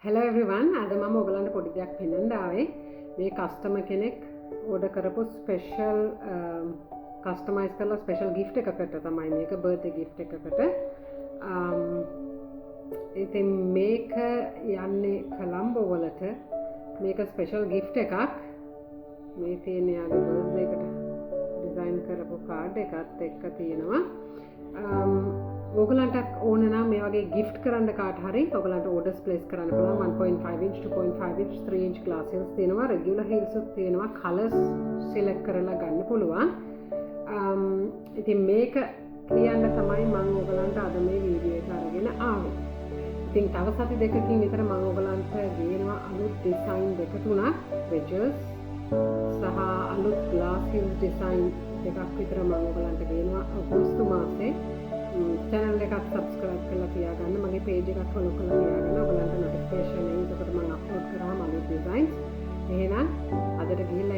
Hello everyone. අද මම ඔයගලන්ට පොඩි දෙයක් පෙන්වන්න ආවේ. මේ කස්ටමර් කෙනෙක් ඕඩර් කරපු ස්පෙෂල් කස්ටමයිස් කරලා ස්පෙෂල් gift එකකට තමයි මේක බර්ත්ඩේ gift එකකට. ඉතින් මේක යන්නේ කොලම්බෝ වලට. මේක ස්පෙෂල් gift එකක්. මේ තියෙන යාගේ බර්ත්ඩේ එකට ඩිසයින් කරපු කාඩ් එකත් එක්ක තියෙනවා. ඔයගලන්ට ඕන නම් මේ වගේ gift කරන්න කාට හරි ඔයගලන්ට orders place කරන්න පුළුවන් 1.5 inch 2.5 inch 3 inch glass heels තියෙනවා regular heels උත් තියෙනවා colors select කරලා ගන්න පුළුවන් ඉතින් මේක කියන්න තමයි මම ඔයගලන්ට අද මේ වීඩියෝ එක අරගෙන ආවේ ඉතින් තව සති දෙකකින් විතර මම ඔයගලන්ට ගේනවා අලුත් design දෙක තුනක් wedges සහ අලුත් glass heels design දෙකක් විතර මම ඔයගලන්ට ගේනවා අගෝස්තු මාසේ channel එකක් subscribe කරලා තියාගන්න මගේ page එකක් follow කරලා තියාගන්න ඔයගලන්ට notification එයි එතකොට මම upload කරාම අලුත් designs එහෙනම් අදට ගිහින්